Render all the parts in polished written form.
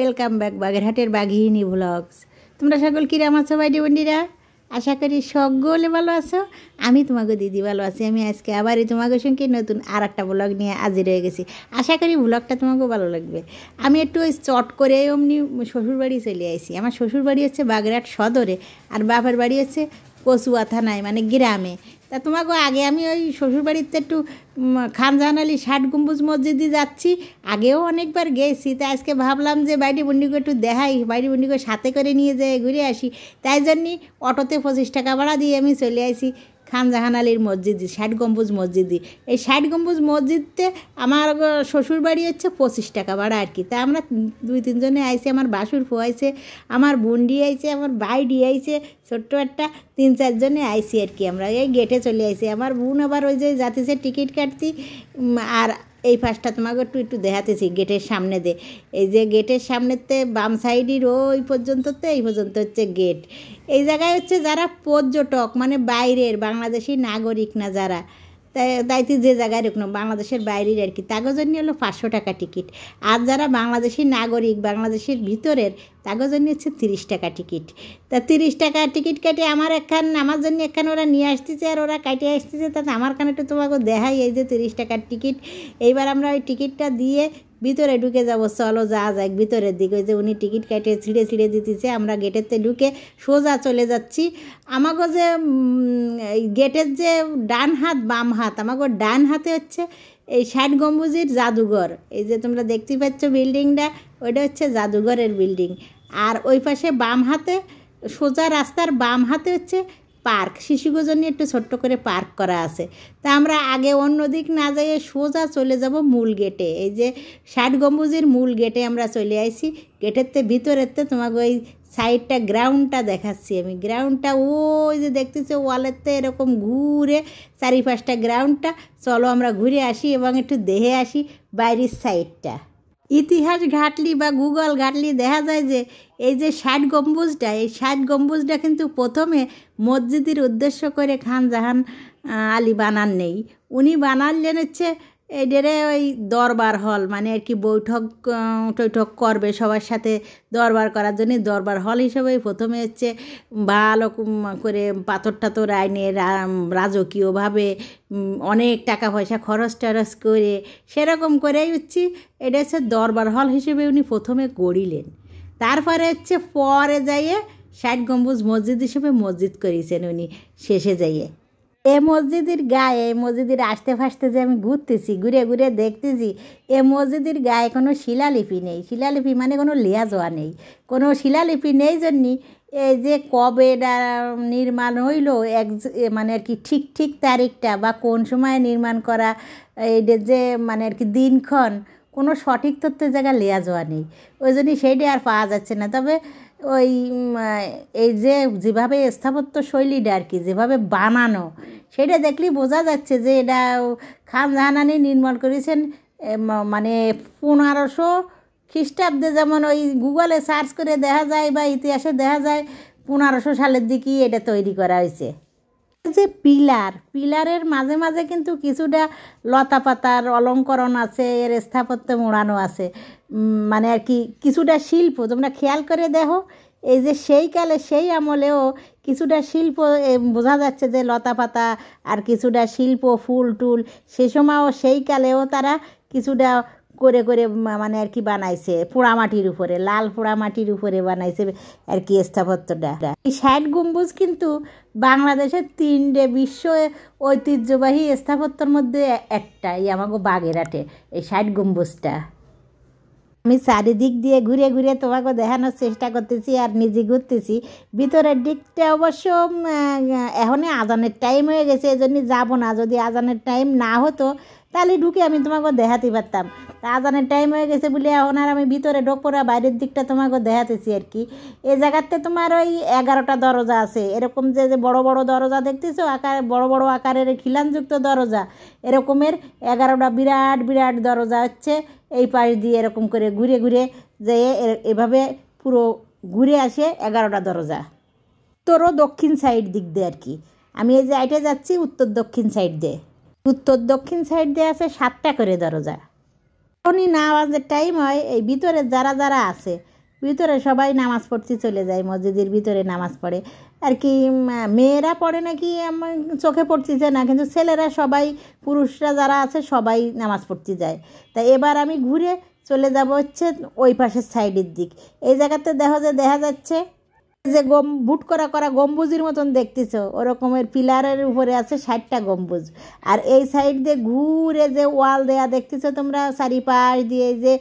Welcome back বাগেরহাটের বাঘিনী blogs. তোমরা সকল কিরাম আছো ভাইটি বন্ডিরা? আশা করি সকলে ভালো আছো। আমি তোমাকে দিদি ভালো আছি। আমি আজকে আবারই তোমাকে সঙ্গে নতুন আর একটা ব্লগ নিয়ে হাজির হয়ে গেছি। আশা করি ব্লগটা তোমাকেও ভালো লাগবে। আমি একটু ওই চট করে অমনি শ্বশুরবাড়ি চলে আসি। আমার শ্বশুরবাড়ি হচ্ছে বাগেরহাট সদরে, আর বাপের বাড়ি হচ্ছে কচুয়া থানায়, মানে গ্রামে। তা তোমাকে আগে আমি ওই শ্বশুরবাড়িতে একটু খানজাহান আলী ৬০ গম্বুজ মসজিদে যাচ্ছি, আগেও অনেকবার গেছি। তা আজকে ভাবলাম যে বাইটি বন্ডিকে একটু দেখাই, বাইটি বন্ডিকে সাথে করে নিয়ে যেয়ে ঘুরে আসি। তাই জন্যই অটোতে ২৫ টাকা ভাড়া দিয়ে আমি চলে আসি খানজাহান আলীর মসজিদে, ৬০ গম্বুজ মসজিদে। এই ৬০ গম্বুজ মসজিদতে আমার শ্বশুরবাড়ি হচ্ছে ২৫ টাকা ভাড়া আর কি। তা আমরা ২-৩ জনে আইছে, আমার বাসুর ফুয়াইছে, আমার বোনডি আইছে, আমার বাইডি আইছে, ছোট্ট একটা ৩-৪ জনে আইসি আর কি। আমরা এই গেটে চলে আইসি। আমার বোন আবার ওই যে যাতেছে টিকিট কাটতি। আর এই পাশটা তোমাকে একটু দেখাতেছি গেটের সামনে দে। এই যে গেটের সামনেতে বাম সাইডের ওই পর্যন্ততে এই পর্যন্ত হচ্ছে গেট। এই জায়গায় হচ্ছে যারা পর্যটক, মানে বাইরের বাংলাদেশি নাগরিক না যারা, তাইতে যে জায়গায় রুকনো বাংলাদেশের বাইরের আর কি, তাগো জন্য হলো ৫০০ টাকা টিকিট। আর যারা বাংলাদেশি নাগরিক, বাংলাদেশের ভিতরের, তাগো জন্য হচ্ছে ৩০ টাকা টিকিট। তা ৩০ টাকা টিকিট কেটে আমার জন্য একখান ওরা নিয়ে আসতেছে, আর ওরা কাটে আসতেছে। তাতে আমার কানে একটু তোমাকে দেখাই, এই যে ৩০ টাকার টিকিট। এইবার আমরা ওই টিকিটটা দিয়ে ভিতরে ঢুকে যাবো। চলো যা যায় ভিতরের দিকে। ওই যে উনি টিকিট কেটে ছিঁড়ে দিতেছে, আমরা গেটেরতে ঢুকে সোজা চলে যাচ্ছি। আমাকে যে গেটের যে ডান হাত বাম হাত, আমাকে ডান হাতে হচ্ছে এই ৬০ গম্বুজের জাদুঘর। এই যে তোমরা দেখতে পাচ্ছ বিল্ডিংটা, ওইটা হচ্ছে জাদুঘরের বিল্ডিং। আর ওই পাশে বাম হাতে, সোজা রাস্তার বাম হাতে হচ্ছে পার্ক, শিশুদের জন্য একটু ছোট্ট করে পার্ক করা আছে। তা আমরা আগে অন্য দিক না যাইয়ে সোজা চলে যাব মূল গেটে। এই যে ৬০ গম্বুজের মূল গেটে আমরা চলে আইছি। গেটেরতে ভিতরেরতে তোমাকে ওই সাইডটা গ্রাউন্ডটা দেখাচ্ছি আমি। গ্রাউন্ডটা ওই যে দেখতেছো ওয়ালেরতে এরকম ঘুরে চারিপাশটা গ্রাউন্ডটা। চলো আমরা ঘুরে আসি এবং একটু দেখে আসি বাইরের সাইডটা। ইতিহাস ঘাটলি বা গুগল ঘাটলি দেখা যায় যে এই যে ৬০ গম্বুজটা, এই ৬০ গম্বুজটা কিন্তু প্রথমে মসজিদের উদ্দেশ্য করে খানজাহান আলী বানান নেই। উনি বানালেন হচ্ছে এটারে ওই দরবার হল, মানে আর কি বৈঠক টৈঠক করবে সবার সাথে, দরবার করার জন্য দরবার হল হিসেবে প্রথমে হচ্ছে ভালো করে পাথর টাথর আইনে রাজকীয়ভাবে অনেক টাকা পয়সা খরচ টরচ করে সেরকম করেই হচ্ছে এটা হচ্ছে দরবার হল হিসেবে উনি প্রথমে গড়িলেন। তারপরে হচ্ছে পরে যাইয়ে ৬০ গম্বুজ মসজিদ হিসেবে মসজিদ করেছেন উনি শেষে যাইয়ে। এ মসজিদের গায়ে, মসজিদের আসতে ফাসতে যে আমি ঘুরে ঘুরে দেখতেছি, এ মসজিদের গায়ে কোনো শিলালিপি নেই। শিলালিপি মানে কোনো লেয়াজোয়া নেই, কোনো শিলালিপি নেই জন্যই এই যে কবে এটা নির্মাণ হইল, মানে আর কি ঠিক তারিখটা বা কোন সময় নির্মাণ করা, এইটা যে মানে আর কি দিনক্ষণ, কোনো সঠিক তথ্যের জায়গা লেয়াজোয়া নেই। ওই জন্যই সেইটা আর পাওয়া যাচ্ছে না। তবে ওই এই যে যেভাবে স্থাপত্য শৈলীটা আর কি, যেভাবে বানানো, সেটা দেখলেই বোঝা যাচ্ছে যে এটা খানজাহান আলী নির্মাণ করেছেন মানে ১৫০০ খ্রিস্টাব্দে। যেমন ওই গুগলে সার্চ করে দেখা যায় বা ইতিহাসে দেখা যায় ১৫০০ সালের দিকেই এটা তৈরি করা হয়েছে। যে পিলারের মাঝে মাঝে কিন্তু কিছুটা লতা পাতার অলঙ্করণ আছে, এর স্থাপত্য মোড়ানো আছে, মানে আর কি কিছুটা শিল্প। তোমরা খেয়াল করে দেখো, এই যে সেই কালে সেই আমলেও কিছুটা শিল্প বোঝা যাচ্ছে যে লতা পাতা আর কিছুটা শিল্প, ফুল টুল, সে সময়ও সেই কালেও তারা কিছুটা করে মানে আর কি বানাইছে পোড়ামাটির উপরে, লাল পোড়ামাটির উপরে বানাইছে আর কি স্থাপত্যটা। এই ৬০ গম্বুজ কিন্তু বাংলাদেশের ৩টে বিশ্ব ঐতিহ্যবাহী স্থাপত্যের মধ্যে একটা, এই আমাকে বাগেরহাটে এই ৬০ গম্বুজটা। আমি চারিদিক দিয়ে ঘুরে ঘুরে তোমাকে দেখানোর চেষ্টা করতেছি আর নিজে ঘুরতেছি। ভিতরের দিকটা অবশ্য এখনই আজানের টাইম হয়ে গেছে, এই জন্য যাবো না। যদি আজানের টাইম না হতো তাহলে ঢুকে আমি তোমাকে দেখাতে পারতাম। তা আজানের টাইম হয়ে গেছে বলে এখন আর আমি ভিতরে ঢোকবো না, বাইরের দিকটা তোমাকে দেখাতেছি আর কি। এই জায়গাতে তোমার ওই ১১টা দরজা আছে, এরকম যে বড় বড় দরজা দেখতেছো, বড় বড় আকারের খিলানযুক্ত দরজা, এরকমের ১১টা বিরাট দরজা হচ্ছে এই পাশ দিয়ে এরকম করে ঘুরে ঘুরে যেয়ে এভাবে পুরো ঘুরে আসে ১১টা দরজা। উত্তর ও দক্ষিণ সাইড দিক দিয়ে আর কি। আমি এই যে আইটে যাচ্ছি উত্তর দক্ষিণ সাইড দিয়ে। উত্তর দক্ষিণ সাইড দিয়ে আছে ৭টা করে দরজা। যখনই নামাজের টাইম হয়, এই ভিতরে যারা আছে ভিতরে সবাই নামাজ পড়তে চলে যায়, মসজিদের ভিতরে নামাজ পড়ে আর কি। মেয়েরা পড়ে নাকি আমার চোখে পড়তেছে না, কিন্তু ছেলেরা সবাই, পুরুষরা যারা আছে সবাই নামাজ পড়তে যায়। তাই এবার আমি ঘুরে চলে যাব হচ্ছে ওই পাশের সাইডের দিক। এই জায়গাতে দেখা যাচ্ছে যে বুট করা করা গম্বুজের মতন দেখতেছ, ওরকমের পিলারের উপরে আছে 60টা গম্বুজ। আর এই সাইড দিয়ে ঘুরে যে ওয়াল দেয়া দেখতেছ তোমরা, চারিপাশ দিয়ে যে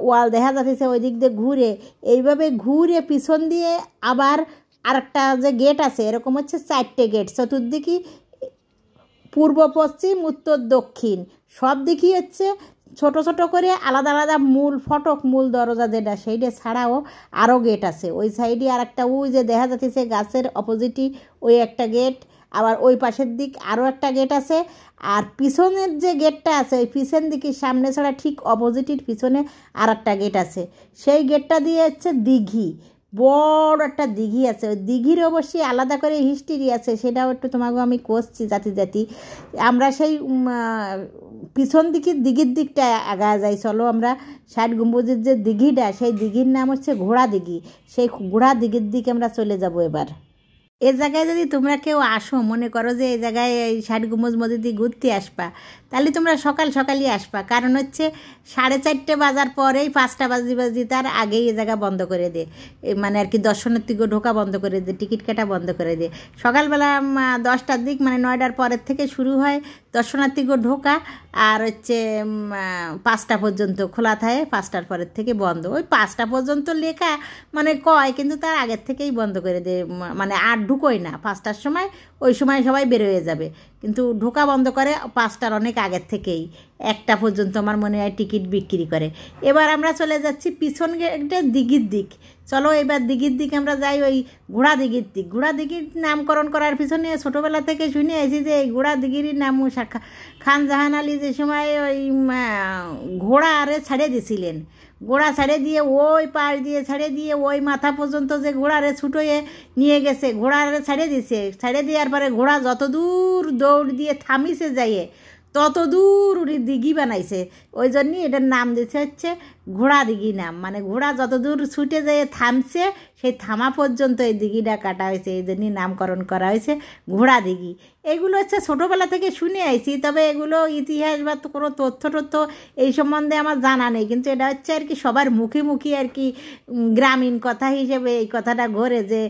ওয়াল দেখা যাচ্ছে, ওই দিক দিয়ে ঘুরে এইভাবে ঘুরে পিছন দিয়ে আবার আরেকটা যে গেট আছে, এরকম হচ্ছে 4টে গেট, চতুর্দিকে পূর্ব পশ্চিম উত্তর দক্ষিণ সব দিকই হচ্ছে ছোট ছোট করে আলাদা আলাদা মূল ফটক, মূল দরজা যেটা, সেইটা ছাড়াও আরও গেট আছে। ওই সাইডে আর একটা, ওই যে দেখা যাচ্ছে গাছের অপোজিটই ওই একটা গেট, আবার ওই পাশের দিক আরও একটা গেট আছে। আর পিছনের যে গেটটা আছে ওই পিছন দিকে সামনে ছাড়া ঠিক অপোজিটের পিছনে আর একটা গেট আছে। সেই গেটটা দিয়ে হচ্ছে দিঘি, বড় একটা দিঘি আছে। ওই দিঘির অবশ্যই আলাদা করে হিস্ট্রি আছে, সেটাও একটু তোমাকে আমি করছি জাতি। আমরা সেই পিছন দিঘির দিকটা আগা যাই, চলো আমরা 60 গম্বুজের যে দিঘিটা, সেই দিঘির নাম হচ্ছে ঘোড়া দিঘি। সেই ঘোড়া দিঘির দিকে আমরা চলে যাব এবার। এ জায়গায় যদি তোমরা কেউ আসো, মনে করো যে এই জায়গায় এই 60 গম্বুজ মসজিদে ঘুরতে আসবা, তাহলে তোমরা সকালই আসবা। কারণ হচ্ছে 4:30 বাজার পরেই 5টা বাজি তার আগেই এ জায়গা বন্ধ করে দে, মানে আর কি দর্শনার্থীকে ঢোকা বন্ধ করে দে, টিকিট কাটা বন্ধ করে দে। সকালবেলা 10টার দিক, মানে 9টার পরের থেকে শুরু হয় দর্শনার্থীকে ঢোকা, আর হচ্ছে 5টা পর্যন্ত খোলা থাকে, 5টার পরের থেকে বন্ধ। ওই 5টা পর্যন্ত লেখা মানে কয়, কিন্তু তার আগের থেকেই বন্ধ করে দে, মানে আর ঢুকোই না 5টার সময়, ওই সময় সবাই বের হয়ে যাবে, কিন্তু ঢোকা বন্ধ করে 5টার অনেক আগের থেকেই। 1টা পর্যন্ত আমার মনে হয় টিকিট বিক্রি করে। এবার আমরা চলে যাচ্ছি পিছন গেটের দিঘির দিক। চলো এবার দিঘির দিক আমরা যাই, ওই ঘোড়া দিঘির দিক। ঘোড়া দিঘির নামকরণ করার পিছনে ছোটোবেলা থেকে শুনে এসেছি যে এই ঘোড়া দিঘির নাম খান জাহান আলী যে সময় ওই ঘোড়া আরে ছাড়ে দিয়েছিলেন, ঘোড়া ছাড়ে দিয়ে ওই পাশ দিয়ে ছাড়ে দিয়ে ওই মাথা পর্যন্ত যে ঘোড়ারে ছুটোয়ে নিয়ে গেছে, ঘোড়ারে ছাড়ে দিছে, ছাড়ে দেওয়ার পরে ঘোড়া যত দূর দৌড় দিয়ে থামিছে যাইয়ে তত দূর উনি দিঘি বানাইছে। ওই জন্যই এটার নাম দিচ্ছে হচ্ছে ঘোড়া দিঘি নাম, মানে ঘোড়া যত দূর ছুটে যেয়ে থামছে সেই থামা পর্যন্ত এই দিঘিটা কাটা হয়েছে, এই জন্যই নামকরণ করা হয়েছে ঘোড়া দিঘি। এগুলো হচ্ছে ছোটোবেলা থেকে শুনে আইছি, তবে এগুলো ইতিহাস বা কোনো তথ্য এই সম্বন্ধে আমার জানা নেই, কিন্তু এটা হচ্ছে আর কি সবার মুখে আর কি গ্রামীণ কথা হিসেবে এই কথাটা ঘোরে যে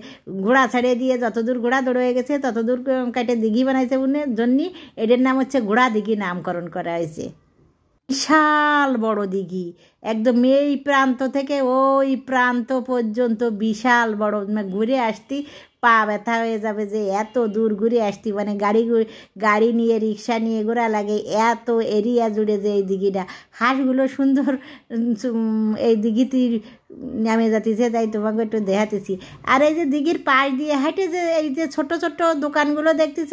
ঘোড়া ছাড়িয়ে দিয়ে যতদূর ঘোড়া দৌড় হয়ে গেছে ততদূর কাটে দিঘি বানাইছে, উনের জন্যই এটার নাম হচ্ছে ঘোড়া দিঘি নামকরণ করা হয়েছে। বিশাল বড় দিঘি, একদম এই প্রান্ত থেকে ওই প্রান্ত পর্যন্ত বিশাল বড়, ঘুরে আসতি পা ব্যথা হয়ে যাবে যে এত দূর ঘুরে আসতি, মানে গাড়ি নিয়ে রিক্সা নিয়ে ঘোরা লাগে, এত এরিয়া জুড়ে যে এই দিঘিটা। হাঁসগুলো সুন্দর এই দিঘিতে নামে যাতিছে, তাই তোমাকে একটু দেখাতেছি। আর এই যে দিঘির পাশ দিয়ে হাঁটে যে এই যে ছোট দোকানগুলো দেখতেছ,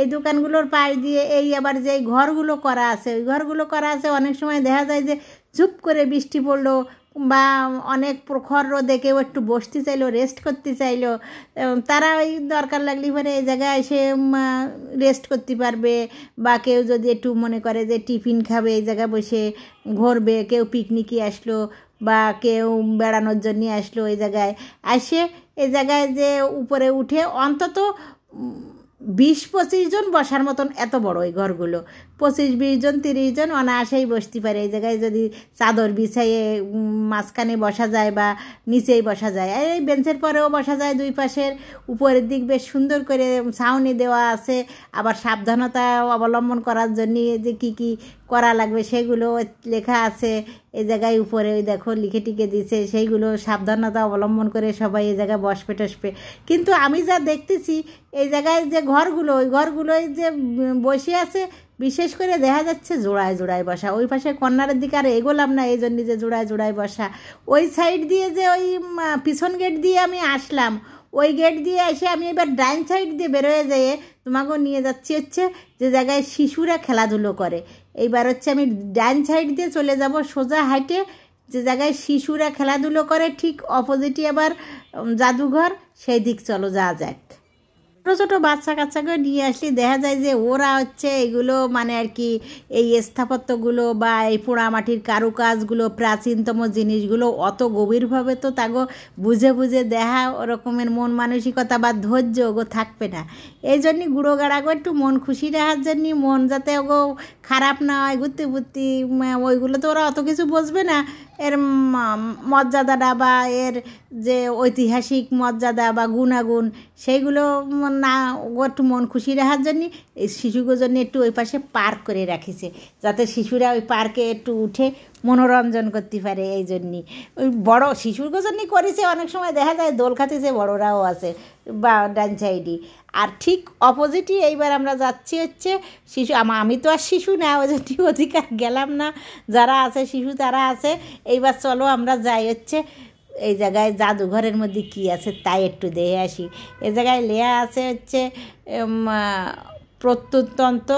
এই দোকানগুলোর পাশ দিয়ে এই আবার যে ঘরগুলো করা আছে, ওই ঘরগুলো করা আছে। অনেক সময় দেখা যায় যে চুপ করে বৃষ্টি পড়লো বা অনেক প্রখর রোদে কেউ একটু বসতে চাইলো, রেস্ট করতে চাইলো, তারা ওই দরকার লাগলে পরে এই জায়গায় এসে রেস্ট করতে পারবে। বা কেউ যদি একটু মনে করে যে টিফিন খাবে, এই জায়গায় বসে ঘুরবে, কেউ পিকনিকে আসলো বা কেউ বেড়ানোর জন্য আসলো, এই জায়গায় আসে এই জায়গায় যে উপরে উঠে অন্তত 20-25 জন বসার মতন এত বড় এই ঘরগুলো, 25-20 জন 30 জন অনায়াসেই বসতে পারে। এই জায়গায় যদি চাদর বিছাইয়ে মাঝখানে বসা যায় বা নিচেই বসা যায়, এই বেঞ্চের পরেও বসা যায়। দুই পাশের উপরের দিক বেশ সুন্দর করে ছাউনি দেওয়া আছে, আবার সাবধানতা অবলম্বন করার জন্য যে কি করা লাগবে সেগুলো লেখা আছে এই জায়গায় উপরে। ওই দেখো লিখে টিকে দিয়েছে, সেইগুলো সাবধানতা অবলম্বন করে সবাই এই জায়গায় বসবে। কিন্তু আমি যা দেখতেছি এই জায়গায় যে ঘরগুলো, ওই ঘরগুলোয় যে বসে আছে বিশেষ করে দেখা যাচ্ছে জোড়ায় বসা। ওই পাশে কর্নারের দিকে আর এগোলাম না, এই জন্য যে জোড়ায় বসা। ওই সাইড দিয়ে যে ওই পিছন গেট দিয়ে আমি আসলাম, ওই গেট দিয়ে এসে আমি এবার ডাইন সাইড দিয়ে বেরোয় যেয়ে তোমাকেও নিয়ে যাচ্ছি হচ্ছে যে জায়গায় শিশুরা খেলাধুলো করে। এইবার হচ্ছে আমি ডাইন সাইড দিয়ে চলে যাব সোজা হাইটে, যে জায়গায় শিশুরা খেলাধুলো করে ঠিক অপোজিটে আবার জাদুঘর, সেই দিক চলো যাওয়া যাক। ছোটো ছোটো বাচ্চা কাচ্চাকে নিয়ে আসলে দেখা যায় যে ওরা হচ্ছে এগুলো মানে আর কি এই স্থাপত্যগুলো বা এই পোড়ামাটির কারুকাজগুলো প্রাচীনতম জিনিসগুলো অত গভীরভাবে তো তাগো বুঝে বুঝে দেখা ওরকমের মন মানসিকতা বা ধৈর্য ওগো থাকবে না। এই জন্যই গুঁড়ো গাড়াগো একটু মন খুশি রাখার জন্যে, মন যাতে ওগো খারাপ না হয় ঘুরতে ঘুরতে, ওইগুলো তো ওরা অত কিছু বুঝবে না। এর মর্যাদাটা বা এর যে ঐতিহাসিক মর্যাদা বা গুণাগুণ সেইগুলো না একটু মন খুশি রাখার জন্যে এই শিশুগুলোর জন্য একটু ওই পাশে পার্ক করে রাখিছে, যাতে শিশুরা ওই পার্কে একটু উঠে মনোরঞ্জন করতে পারে। এই জন্যই ওই বড়ো শিশুগুলোর জন্যই করেছে। অনেক সময় দেখা যায় দোল খাতিছে বড়োরাও আছে বা ডান সাইডই। আর ঠিক অপোজিটই এইবার আমরা যাচ্ছি হচ্ছে শিশু, আমি তো আর শিশু না, ওই জন্য অধিকার গেলাম না, যারা আছে শিশু তারা আছে। এইবার চলো আমরা যাই হচ্ছে এই জায়গায় জাদুঘরের মধ্যে কি আছে তাই একটু দেখে আসি। এ জায়গায় লেয়া আছে হচ্ছে প্রত্নতন্ত্র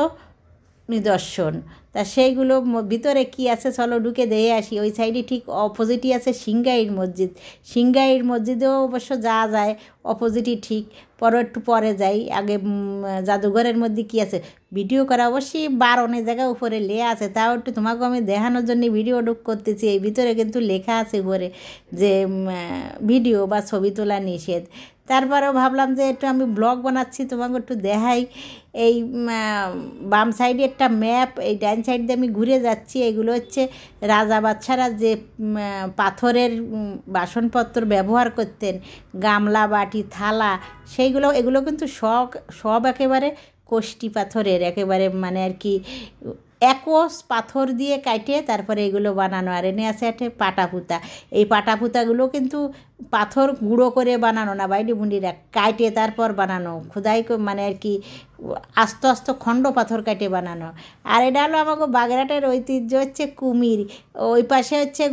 নিদর্শন, তা সেইগুলো ভিতরে কি আছে চলো ঢুকে দেখে আসি। ওই সাইডে ঠিক অপোজিটই আছে সিংগাইর মসজিদ। সিংগাইর মসজিদেও অবশ্য যাওয়া যায়, অপোজিটই ঠিক। একটু পরে যাই, আগে জাদুঘরের মধ্যে কি আছে ভিডিও করা অবশ্যই অনেক জায়গা উপরে লেখা আছে, তাও একটু তোমাকে আমি দেখানোর জন্য ভিডিও ঢুক করতেছি। এই ভিতরে কিন্তু লেখা আছে উপরে যে ভিডিও বা ছবি তোলা নিষেধ। তারপরেও ভাবলাম যে একটু আমি ব্লগ বানাচ্ছি, তোমাকে একটু দেখাই। এই বাম সাইডে একটা ম্যাপ, এই ডান সাইড দিয়ে আমি ঘুরে যাচ্ছি। এগুলো হচ্ছে রাজা বাদশারা যে পাথরের বাসনপত্র ব্যবহার করতেন, গামলা বাটি থালা, এগুলো কিন্তু সব একেবারে কোষ্টি পাথরের, একেবারে মানে আর কি একোষ পাথর দিয়ে কাটে তারপরে এগুলো বানানো। আর এনে আছে একটা পাটাপুতা। এই পাটাপুতাগুলো কিন্তু পাথর গুঁড়ো করে বানানো না, বাইডি বুন্ডিরা কাটে তারপর বানানো, খোদাই মানে আর কি আস্তে আস্তে খণ্ড পাথর কাটে বানানো। আর এটা হলো আমাকে বাগেরহাটের ঐতিহ্য হচ্ছে কুমির। ওই পাশে হচ্ছে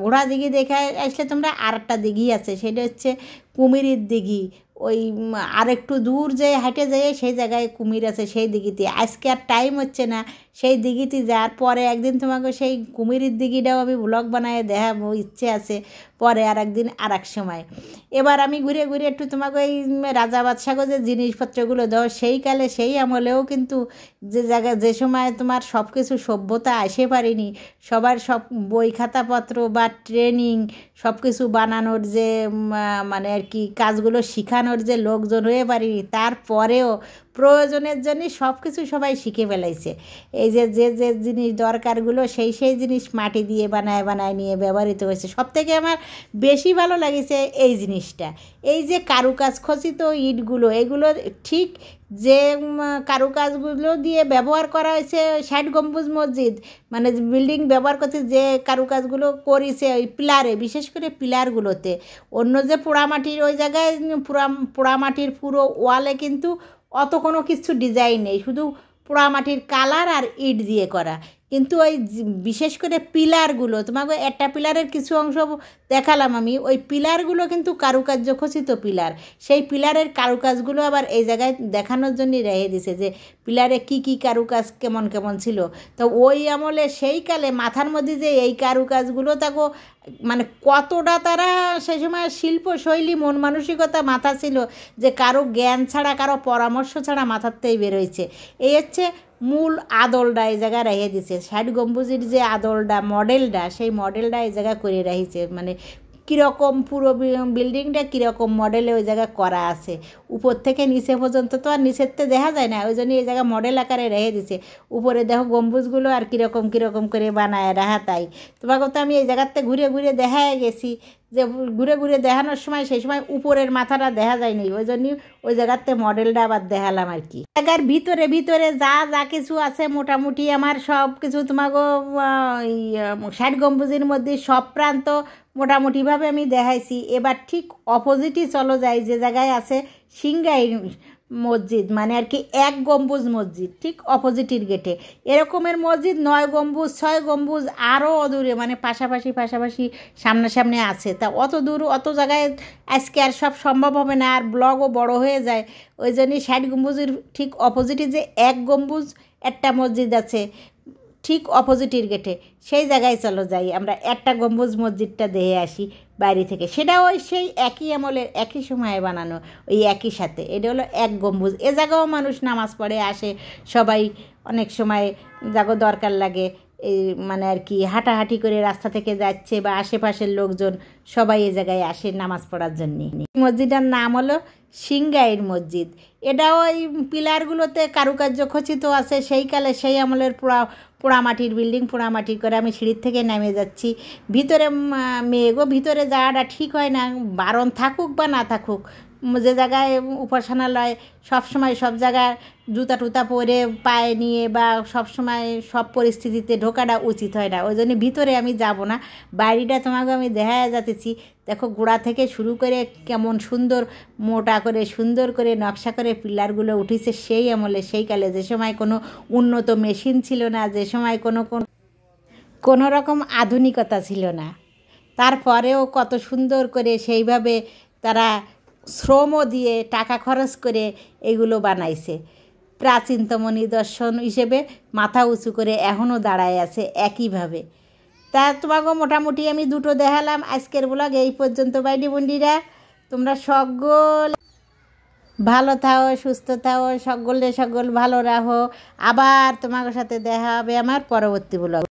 ঘোড়া দিঘি দেখে আসলে তোমরা আর একটা দিঘি আছে, সেটা হচ্ছে কুমিরের দিঘি। ওই আরেকটু দূর যে হাঁটে যেয়ে সেই জায়গায় কুমির আছে, সেই দিঘিতে আজকে আর টাইম হচ্ছে না সেই দিঘিতে যাওয়ার। পরে একদিন তোমাকে সেই কুমিরের দিঘিটাও আমি ব্লগ বানায় দেখাবো, ইচ্ছে আছে পরে আর একদিন আর এক সময়। এবার আমি ঘুরে ঘুরে একটু তোমাকে এই রাজা বাদশাগো যে জিনিসপত্রগুলো দাও সেই কালে সেই আমলেও কিন্তু যে জায়গায় যে সময় তোমার সব কিছু সভ্যতা আসে পারিনি, সবার সব বই খাতাপত্র বা ট্রেনিং সব কিছু বানানোর যে মানে আর কি কাজগুলো শেখানোর যে লোকজন হয়ে পারিনি, তারপরেও প্রয়োজনের জন্যই সব কিছু সবাই শিখে ফেলাইছে। এই যে যে যে জিনিস দরকারগুলো সেই জিনিস মাটি দিয়ে বানায় বানায় নিয়ে ব্যবহৃত হয়েছে। সবথেকে আমার বেশি ভালো লাগেছে এই জিনিসটা, এই যে কারুকাজ খচিত ইটগুলো, এগুলো ঠিক যে কারুকাজগুলো দিয়ে ব্যবহার করা হয়েছে ষাট গম্বুজ মসজিদ মানে বিল্ডিং ব্যবহার করতে যে কারুকাজগুলো করেছে ওই পিলারে, বিশেষ করে পিলারগুলোতে। অন্য যে পোড়ামাটির ওই জায়গায় পোড়ামাটির পুরো ওয়ালে কিন্তু অত কোনো কিছু ডিজাইন নেই, শুধু পোড়ামাটির কালার আর ইট দিয়ে করা। কিন্তু ওই বিশেষ করে পিলারগুলো, তোমাকে একটা পিলারের কিছু অংশ দেখালাম আমি, ওই পিলারগুলো কিন্তু কারুকার্য খচিত পিলার। সেই পিলারের কারুকাজগুলো আবার এই জায়গায় দেখানোর জন্যই রেখে দিছে যে পিলারে কি কি কারুকাজ কেমন কেমন ছিল। তো ওই আমলে সেই কালে মাথার মধ্যে যে এই কারুকাজগুলো তাকে মানে কতটা তারা সেই সময় শিল্পশৈলী মন মানসিকতা মাথা ছিল যে কারো জ্ঞান ছাড়া কারো পরামর্শ ছাড়া মাথাতেই বেরোইছে। এই হচ্ছে মূল আদলটা এই জায়গায় রেখে দিছে। ষাট গম্বুজের যে আদলটা মডেলটা, সেই মডেলটা এই জায়গায় করে রেখেছে। মানে কীরকম পুরো বিল্ডিংটা কীরকম মডেলে ওই জায়গায় করা আছে, উপর থেকে নিচে পর্যন্ত তো আর নিচের তো দেখা যায় না, ওই জন্য এই জায়গায় মডেল আকারে রেখে দিছে। উপরে দেখো গম্বুজগুলো আর কীরকম কীরকম করে বানায় রাখা। তাই তোমাকে তো আমি এই জায়গাতে ঘুরে ঘুরে দেখায় গেছি, যে ঘুরে ঘুরে দেখানোর সময় সেই সময় উপরের মাথাটা দেখা যায়নি, ওই জন্যই ওই জায়গাতে মডেলটা আবার দেখালাম আর কি। জায়গার ভিতরে ভিতরে যা যা কিছু আছে মোটামুটি আমার সব কিছু তোমাকে ষাট গম্বুজের মধ্যে সব প্রান্ত মোটামুটিভাবে আমি দেখাইছি। এবার ঠিক অপোজিটই চলো যাই, যে জায়গায় আছে সিংগাই মসজিদ মানে আর কি এক গম্বুজ মসজিদ, ঠিক অপোজিটের গেটে এরকমের মসজিদ 9 গম্বুজ 6 গম্বুজ আরও অদূরে মানে পাশাপাশি সামনাসামনি আছে। তা অত দূর অত জায়গায় আজকে আর সব সম্ভব হবে না, আর ব্লগও বড় হয়ে যায়। ওই জন্যই 60 গম্বুজের ঠিক অপোজিটে যে এক গম্বুজ একটা মসজিদ আছে ঠিক অপোজিটের গেটে, সেই জায়গায় চলো যাই আমরা একটা গম্বুজ মসজিদটা দেখে আসি। বাইরে থেকে, সেটাও ওই সেই একই আমলের একই সময়ে বানানো, ওই একই সাথে। এটা হলো এক গম্বুজ। এ জায়গাও মানুষ নামাজ পড়ে আসে সবাই, অনেক সময় জাগো দরকার লাগে এই মানে আর কি হাঁটাহাঁটি করে রাস্তা থেকে যাচ্ছে বা আশেপাশের লোকজন সবাই এ জায়গায় আসে নামাজ পড়ার জন্যে। মসজিদটার নাম হলো সিংগাইর মসজিদ। এটাও ওই পিলারগুলোতে কারুকার্য খচিত আছে, সেই কালে সেই আমলের পোড়ামাটির বিল্ডিং, পোড়ামাটির করে। আমি সিঁড়ির থেকে নেমে যাচ্ছি ভিতরে। মেয়েগো ভিতরে যাওয়াটা ঠিক হয় না, বারণ থাকুক বা না থাকুক, যে জায়গায় উপাসনালয় সবসময় সব জায়গায় জুতা টুতা পরে পায়ে নিয়ে বা সবসময় সব পরিস্থিতিতে ঢোকাটা উচিত হয় না, ওই জন্য ভিতরে আমি যাব না। বাইরেটা তোমাকে আমি দেখা যাচ্ছি, দেখো গোড়া থেকে শুরু করে কেমন সুন্দর মোটা করে সুন্দর করে নকশা করে পিলারগুলো উঠেছে সেই আমলে সেই কালে, যে সময় কোনো উন্নত মেশিন ছিল না, যে সময় কোনো রকম আধুনিকতা ছিল না। তারপরেও কত সুন্দর করে সেইভাবে তারা শ্রমও দিয়ে টাকা খরচ করে এগুলো বানাইছে। প্রাচীনতম নিদর্শন হিসেবে মাথা উঁচু করে এখনও দাঁড়ায় আছে একইভাবে। তা তোমাকে মোটামুটি আমি দুটো দেখালাম। আজকের ব্লগ এই পর্যন্ত বাইডি বন্ডিরা। তোমরা সকল ভালো থাও, সুস্থ থাও, সকল ভালো রাখো। আবার তোমার সাথে দেখা হবে আমার পরবর্তী ব্লগ।